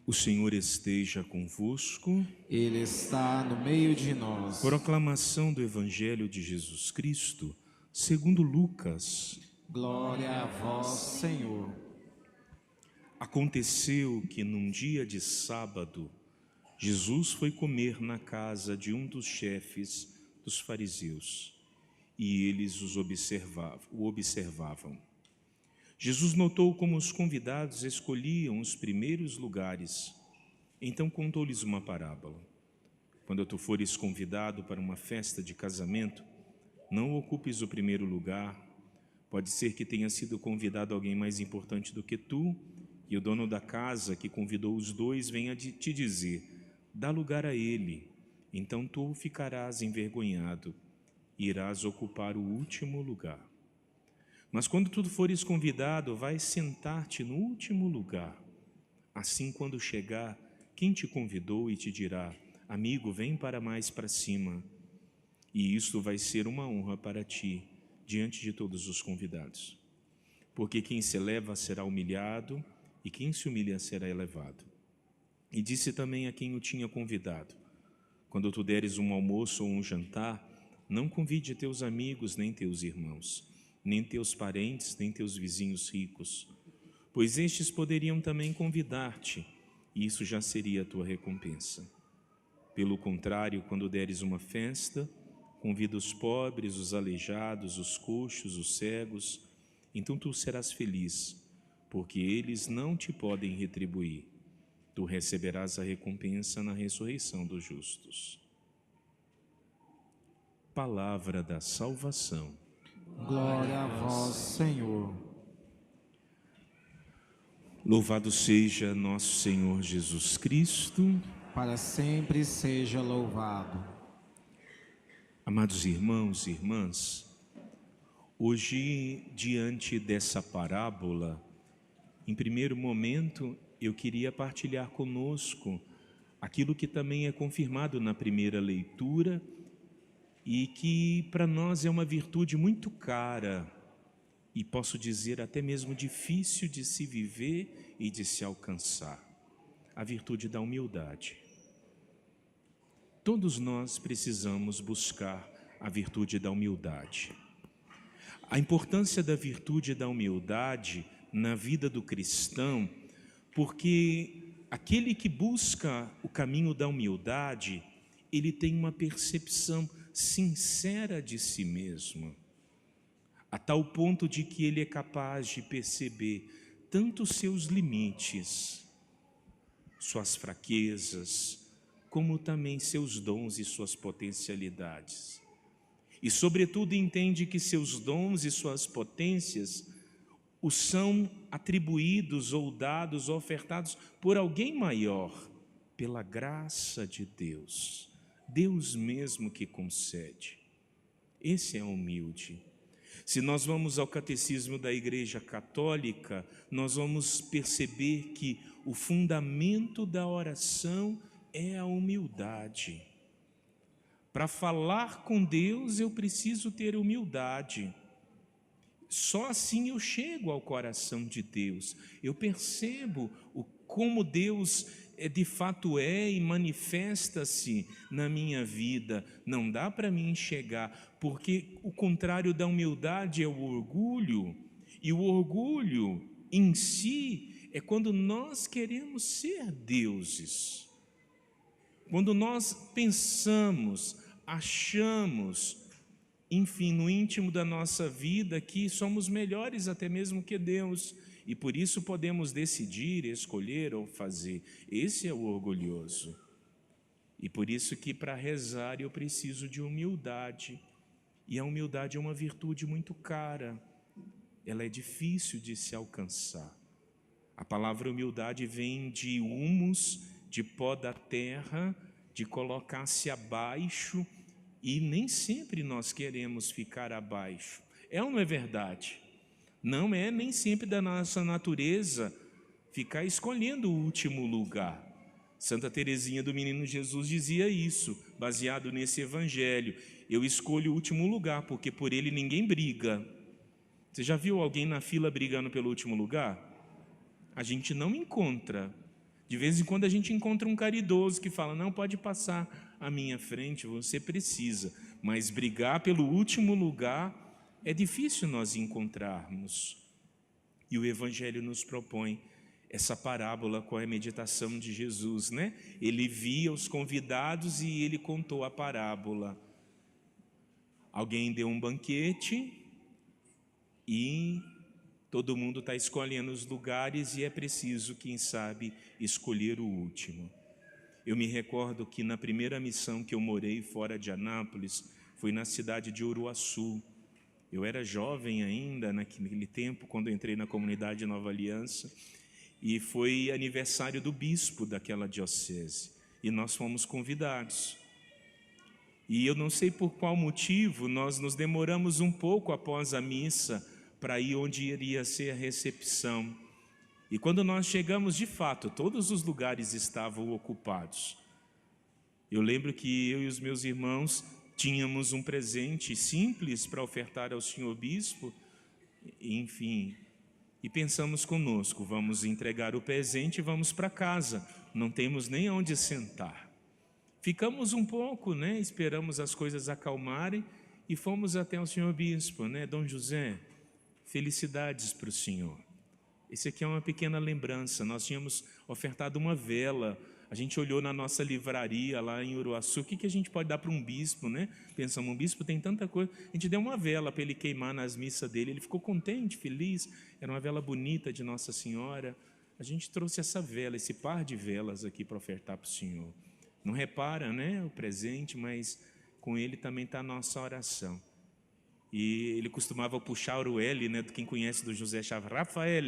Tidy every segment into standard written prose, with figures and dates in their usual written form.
O Senhor esteja convosco. Ele está no meio de nós. Proclamação do Evangelho de Jesus Cristo, segundo Lucas. Glória a vós, Senhor. Aconteceu que num dia de sábado, Jesus foi comer na casa de um dos chefes dos fariseus, e eles o observavam. Jesus notou como os convidados escolhiam os primeiros lugares. Então contou-lhes uma parábola. Quando tu fores convidado para uma festa de casamento, não ocupes o primeiro lugar. Pode ser que tenha sido convidado alguém mais importante do que tu, e o dono da casa que convidou os dois venha te dizer: dá lugar a ele. Então tu ficarás envergonhado e irás ocupar o último lugar. Mas quando tu fores convidado, vai sentar-te no último lugar. Assim, quando chegar quem te convidou e te dirá: amigo, vem mais para cima. E isto vai ser uma honra para ti, diante de todos os convidados. Porque quem se eleva será humilhado, e quem se humilha será elevado. E disse também a quem o tinha convidado: quando tu deres um almoço ou um jantar, não convide teus amigos, nem teus irmãos, nem teus parentes, nem teus vizinhos ricos, pois estes poderiam também convidar-te, e isso já seria a tua recompensa. Pelo contrário, quando deres uma festa, convida os pobres, os aleijados, os coxos, os cegos, então tu serás feliz, porque eles não te podem retribuir. Tu receberás a recompensa na ressurreição dos justos. Palavra da salvação. Glória a vós, Senhor. Louvado seja nosso Senhor Jesus Cristo. Para sempre seja louvado. Amados irmãos e irmãs, hoje, diante dessa parábola, em primeiro momento, eu queria partilhar conosco aquilo que também é confirmado na primeira leitura e que para nós é uma virtude muito cara e posso dizer até mesmo difícil de se viver e de se alcançar: a virtude da humildade. Todos nós precisamos buscar a virtude da humildade. A importância da virtude da humildade na vida do cristão, porque aquele que busca o caminho da humildade, ele tem uma percepção sincera de si mesmo, a tal ponto de que ele é capaz de perceber tanto os seus limites, suas fraquezas, como também seus dons e suas potencialidades. E, sobretudo, entende que seus dons e suas potências os são atribuídos ou dados ou ofertados por alguém maior, pela graça de Deus, Deus mesmo que concede. Esse é humilde. Se nós vamos ao catecismo da Igreja Católica, nós vamos perceber que o fundamento da oração é a humildade. Para falar com Deus, eu preciso ter humildade. Só assim eu chego ao coração de Deus. Eu percebo como Deus de fato é e manifesta-se na minha vida. Não dá para mim chegar, porque o contrário da humildade é o orgulho. E o orgulho em si é quando nós queremos ser deuses. Quando nós pensamos, achamos, enfim, no íntimo da nossa vida, que somos melhores até mesmo que Deus, e por isso podemos decidir, escolher ou fazer. Esse é o orgulhoso. E por isso que para rezar eu preciso de humildade, e a humildade é uma virtude muito cara, ela é difícil de se alcançar. A palavra humildade vem de humus, de pó da terra, de colocar-se abaixo, e nem sempre nós queremos ficar abaixo. É ou não é verdade? Não é nem sempre da nossa natureza ficar escolhendo o último lugar. Santa Teresinha do Menino Jesus dizia isso, baseado nesse evangelho: eu escolho o último lugar, porque por ele ninguém briga. Você já viu alguém na fila brigando pelo último lugar? A gente não encontra. De vez em quando a gente encontra um caridoso que fala, não, pode passar à minha frente, você precisa. Mas brigar pelo último lugar é difícil nós encontrarmos. E o Evangelho nos propõe essa parábola com a meditação de Jesus, né? Ele via os convidados e ele contou a parábola. Alguém deu um banquete e todo mundo está escolhendo os lugares e é preciso, quem sabe, escolher o último. Eu me recordo que na primeira missão que eu morei fora de Anápolis, foi na cidade de Uruaçu. Eu era jovem ainda naquele tempo, quando entrei na comunidade Nova Aliança, e foi aniversário do bispo daquela diocese, e nós fomos convidados. E eu não sei por qual motivo, nós nos demoramos um pouco após a missa para ir onde iria ser a recepção. E quando nós chegamos, de fato, todos os lugares estavam ocupados. Eu lembro que eu e os meus irmãos tínhamos um presente simples para ofertar ao senhor bispo, enfim, e pensamos conosco, vamos entregar o presente e vamos para casa, não temos nem onde sentar. Ficamos um pouco, né, esperamos as coisas acalmarem e fomos até o senhor bispo, né, Dom José, felicidades para o senhor. Esse aqui é uma pequena lembrança, nós tínhamos ofertado uma vela, a gente olhou na nossa livraria lá em Uruaçu, o que a gente pode dar para um bispo, né? Pensamos, um bispo tem tanta coisa, a gente deu uma vela para ele queimar nas missas dele, ele ficou contente, feliz, era uma vela bonita de Nossa Senhora, a gente trouxe essa vela, esse par de velas aqui para ofertar para o senhor. Não repara, né, o presente, mas com ele também está a nossa oração. E ele costumava puxar o L, né, quem conhece do José Chaves, Rafael,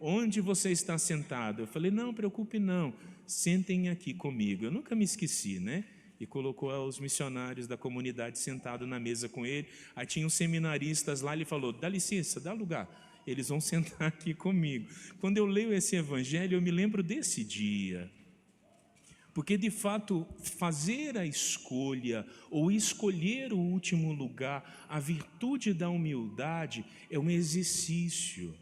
onde você está sentado? Eu falei, não, preocupe não, sentem aqui comigo. Eu nunca me esqueci, né? E colocou os missionários da comunidade sentados na mesa com ele. Aí tinha uns seminaristas lá, ele falou, dá licença, dá lugar, eles vão sentar aqui comigo. Quando eu leio esse evangelho, eu me lembro desse dia. Porque, de fato, fazer a escolha ou escolher o último lugar, a virtude da humildade é um exercício.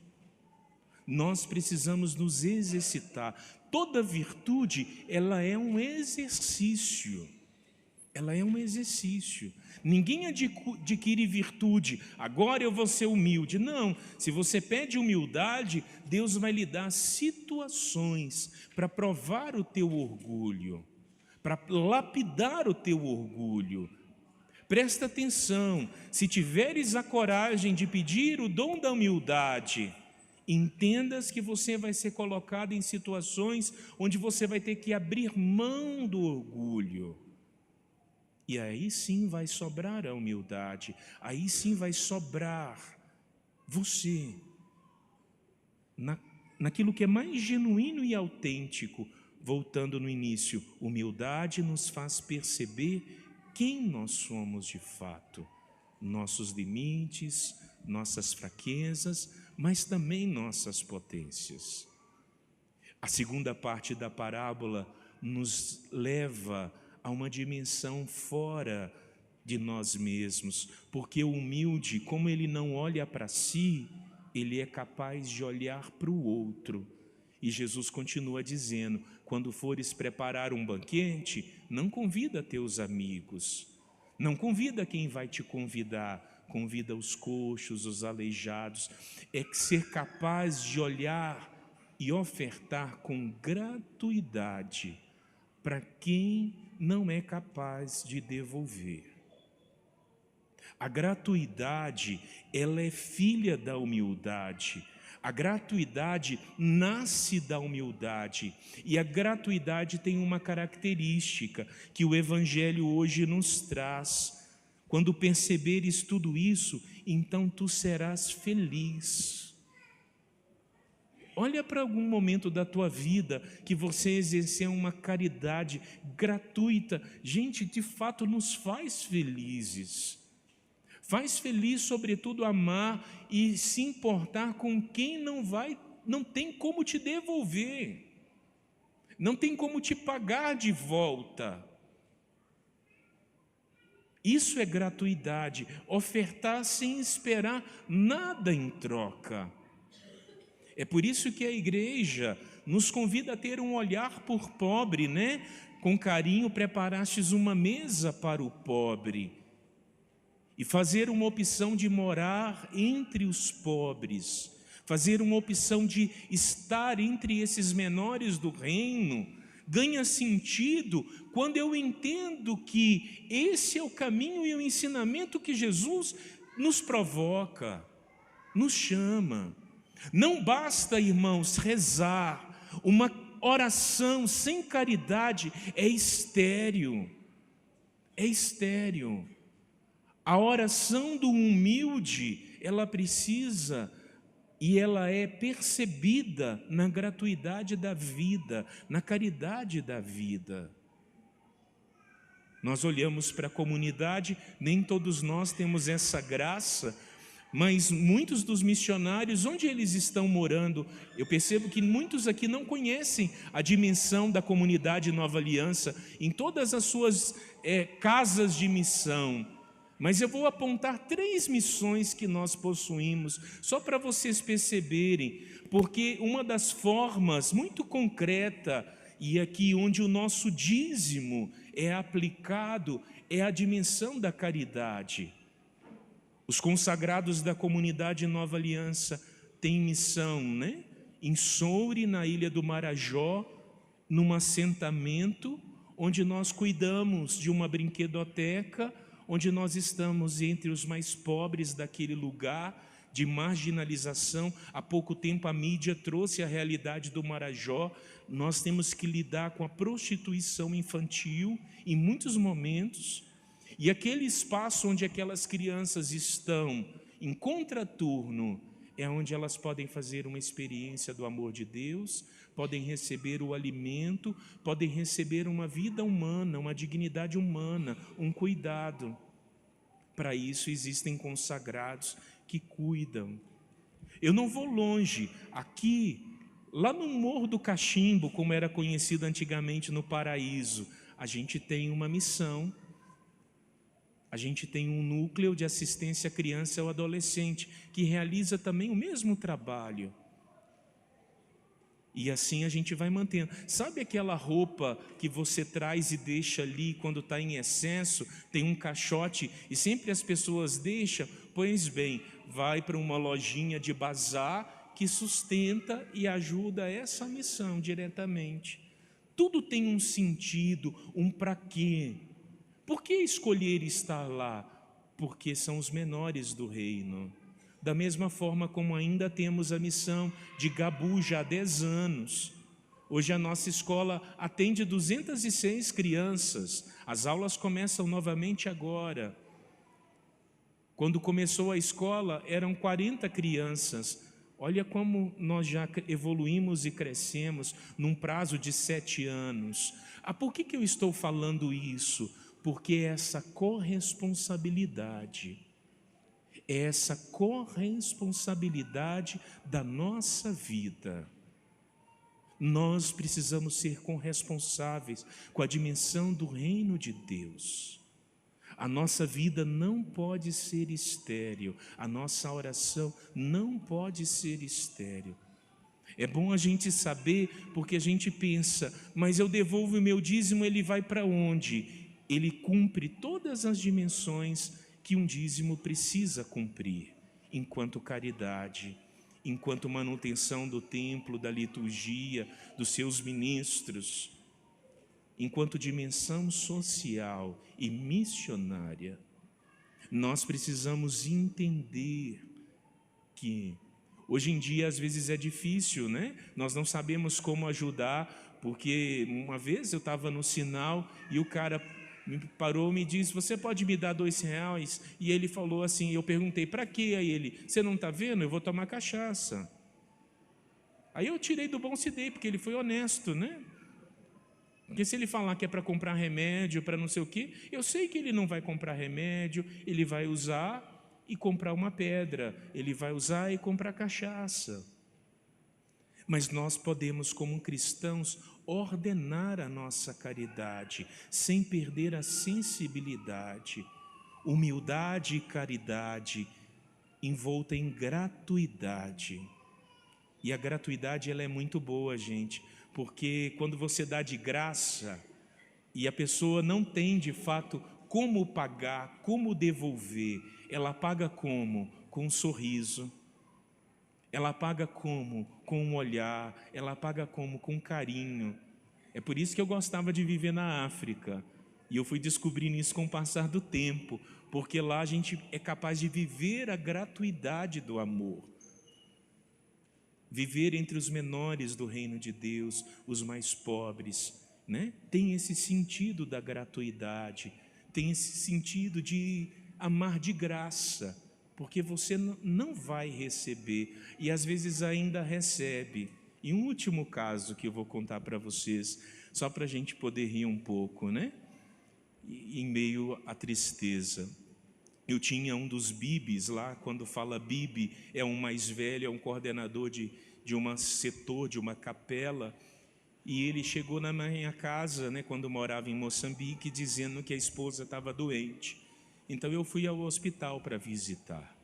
Nós precisamos nos exercitar. Toda virtude, ela é um exercício. Ela é um exercício. Ninguém adquire virtude, agora eu vou ser humilde. Não, se você pede humildade, Deus vai lhe dar situações para provar o teu orgulho, para lapidar o teu orgulho. Presta atenção, se tiveres a coragem de pedir o dom da humildade, entendas que você vai ser colocado em situações onde você vai ter que abrir mão do orgulho. E aí sim vai sobrar a humildade, aí sim vai sobrar você, naquilo que é mais genuíno e autêntico. Voltando no início, humildade nos faz perceber quem nós somos de fato, nossos limites, nossas fraquezas, mas também nossas potências. A segunda parte da parábola nos leva a uma dimensão fora de nós mesmos, porque o humilde, como ele não olha para si, ele é capaz de olhar para o outro. E Jesus continua dizendo, quando fores preparar um banquete, não convida teus amigos, não convida quem vai te convidar, convida os coxos, os aleijados, é ser capaz de olhar e ofertar com gratuidade para quem não é capaz de devolver. A gratuidade, ela é filha da humildade. A gratuidade nasce da humildade. E a gratuidade tem uma característica que o Evangelho hoje nos traz. Quando perceberes tudo isso, então tu serás feliz. Olha para algum momento da tua vida que você exerceu uma caridade gratuita. Gente, de fato nos faz felizes. Faz feliz, sobretudo, amar e se importar com quem não tem como te devolver. Não tem como te pagar de volta. Isso é gratuidade, ofertar sem esperar nada em troca. É por isso que a igreja nos convida a ter um olhar por pobre, né? Com carinho preparastes uma mesa para o pobre. E fazer uma opção de morar entre os pobres, fazer uma opção de estar entre esses menores do reino, ganha sentido quando eu entendo que esse é o caminho e o ensinamento que Jesus nos provoca, nos chama. Não basta, irmãos, rezar. Uma oração sem caridade é estéril. É estéril. A oração do humilde, ela precisa e ela é percebida na gratuidade da vida, na caridade da vida. Nós olhamos para a comunidade, nem todos nós temos essa graça, mas muitos dos missionários, onde eles estão morando, eu percebo que muitos aqui não conhecem a dimensão da comunidade Nova Aliança, em todas as suas casas de missão. Mas eu vou apontar 3 missões que nós possuímos, só para vocês perceberem, porque uma das formas muito concreta, e aqui onde o nosso dízimo é aplicado, é a dimensão da caridade. Os consagrados da comunidade Nova Aliança têm missão, né? Em Soure, na ilha do Marajó, num assentamento, onde nós cuidamos de uma brinquedoteca, onde nós estamos entre os mais pobres daquele lugar de marginalização. Há pouco tempo a mídia trouxe a realidade do Marajó. Nós temos que lidar com a prostituição infantil em muitos momentos. E aquele espaço onde aquelas crianças estão em contraturno é onde elas podem fazer uma experiência do amor de Deus, podem receber o alimento, podem receber uma vida humana, uma dignidade humana, um cuidado. Para isso existem consagrados que cuidam. Eu não vou longe, aqui, lá no Morro do Cachimbo, como era conhecido antigamente no Paraíso, a gente tem uma missão, a gente tem um núcleo de assistência à criança ou adolescente, que realiza também o mesmo trabalho. E assim a gente vai mantendo. Sabe aquela roupa que você traz e deixa ali quando está em excesso? Tem um caixote e sempre as pessoas deixam? Pois bem, vai para uma lojinha de bazar que sustenta e ajuda essa missão diretamente. Tudo tem um sentido, um para quê. Por que escolher estar lá? Porque são os menores do reino. Da mesma forma como ainda temos a missão de Gabu já há 10 anos. Hoje a nossa escola atende 206 crianças. As aulas começam novamente agora. Quando começou a escola, eram 40 crianças. Olha como nós já evoluímos e crescemos num prazo de 7 anos. Por que eu estou falando isso? Porque essa corresponsabilidade da nossa vida. Nós precisamos ser corresponsáveis com a dimensão do reino de Deus. A nossa vida não pode ser estéril, a nossa oração não pode ser estéril. É bom a gente saber, porque a gente pensa, mas eu devolvo o meu dízimo, ele vai para onde? Ele cumpre todas as dimensões que um dízimo precisa cumprir, enquanto caridade, enquanto manutenção do templo, da liturgia, dos seus ministros, enquanto dimensão social e missionária. Nós precisamos entender que hoje em dia às vezes é difícil, né? Nós não sabemos como ajudar, porque uma vez eu estava no sinal e o cara me parou, me disse, você pode me dar R$2? E ele falou assim, eu perguntei, para quê? Aí ele, você não está vendo? Eu vou tomar cachaça. Aí eu tirei do bom se dei, porque ele foi honesto, né? Porque se ele falar que é para comprar remédio, para não sei o quê, eu sei que ele não vai comprar remédio, ele vai usar e comprar uma pedra, ele vai usar e comprar cachaça. Mas nós podemos, como cristãos, ordenar a nossa caridade, sem perder a sensibilidade, humildade e caridade, envolta em gratuidade. E a gratuidade ela é muito boa, gente, porque quando você dá de graça e a pessoa não tem de fato como pagar, como devolver, ela paga como? Com um sorriso. Ela paga como? Com um olhar. Ela paga como? Com carinho. É por isso que eu gostava de viver na África. E eu fui descobrindo isso com o passar do tempo, porque lá a gente é capaz de viver a gratuidade do amor. Viver entre os menores do reino de Deus, os mais pobres, né? Tem esse sentido da gratuidade, tem esse sentido de amar de graça, porque você não vai receber e às vezes ainda recebe. E um último caso que eu vou contar para vocês, só para a gente poder rir um pouco, né? Em meio à tristeza. Eu tinha um dos bibis lá, quando fala bibi, é um mais velho, é um coordenador de um setor, de uma capela, e ele chegou na minha casa, né, quando eu morava em Moçambique, dizendo que a esposa estava doente. Então eu fui ao hospital para visitar.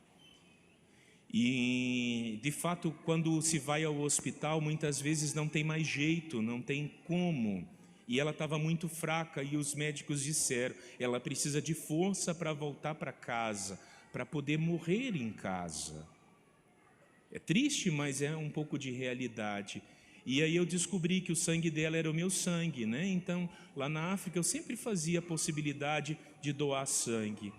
E, de fato, quando se vai ao hospital, muitas vezes não tem mais jeito, não tem como. E ela estava muito fraca e os médicos disseram, ela precisa de força para voltar para casa, para poder morrer em casa. É triste, mas é um pouco de realidade. E aí eu descobri que o sangue dela era o meu sangue, né? Então, lá na África, eu sempre fazia a possibilidade de doar sangue.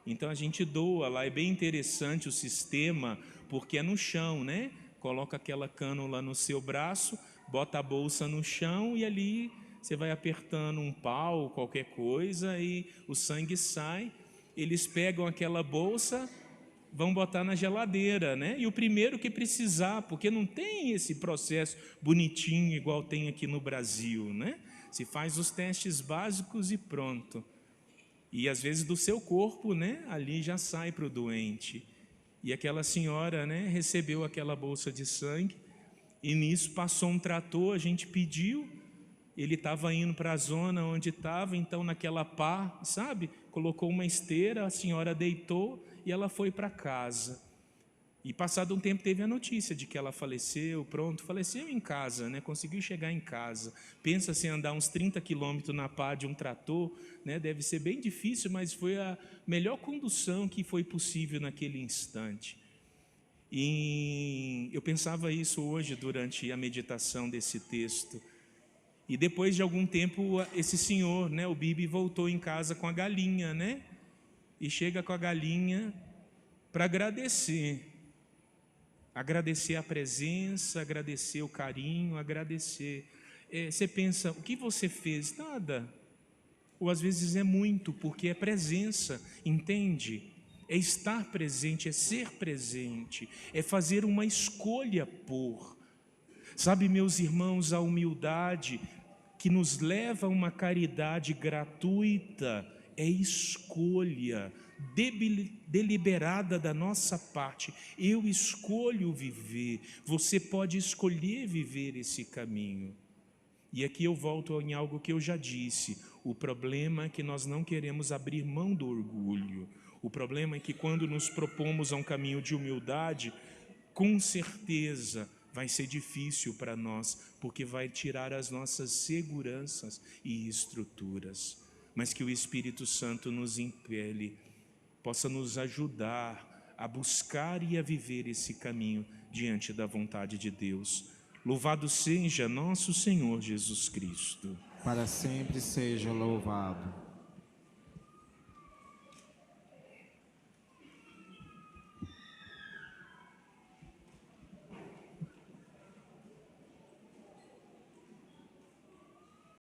Então, a gente doa lá, é bem interessante o sistema, porque é no chão, né? Coloca aquela cânula no seu braço, bota a bolsa no chão e ali você vai apertando um pau, qualquer coisa, e o sangue sai. Eles pegam aquela bolsa, vão botar na geladeira, né? E o primeiro que precisar, porque não tem esse processo bonitinho igual tem aqui no Brasil, né? Se faz os testes básicos e pronto. E às vezes do seu corpo, né? Ali já sai para o doente. E aquela senhora, né? Recebeu aquela bolsa de sangue e nisso passou um trator, a gente pediu. Ele estava indo para a zona onde estava, então naquela pá, sabe? Colocou uma esteira, a senhora deitou e ela foi para casa. E passado um tempo teve a notícia de que ela faleceu, faleceu em casa, né? Conseguiu chegar em casa. Pensa se andar uns 30 quilômetros na pá de um trator, né? Deve ser bem difícil, mas foi a melhor condução que foi possível naquele instante. E eu pensava isso hoje durante a meditação desse texto. E depois de algum tempo, esse senhor, né, o Bibi, voltou em casa com a galinha, né? E chega com a galinha para agradecer a presença, agradecer o carinho, agradecer. Você pensa, o que você fez? Nada. Ou às vezes é muito, porque é presença, entende? É estar presente, é ser presente, é fazer uma escolha por. Sabe, meus irmãos, a humildade que nos leva a uma caridade gratuita é escolha deliberada da nossa parte. Eu escolho viver, você pode escolher viver esse caminho. E aqui eu volto em algo que eu já disse, o problema é que nós não queremos abrir mão do orgulho. O problema é que quando nos propomos a um caminho de humildade, com certeza vai ser difícil para nós, porque vai tirar as nossas seguranças e estruturas. Mas que o Espírito Santo nos impele, possa nos ajudar a buscar e a viver esse caminho diante da vontade de Deus. Louvado seja nosso Senhor Jesus Cristo. Para sempre seja louvado.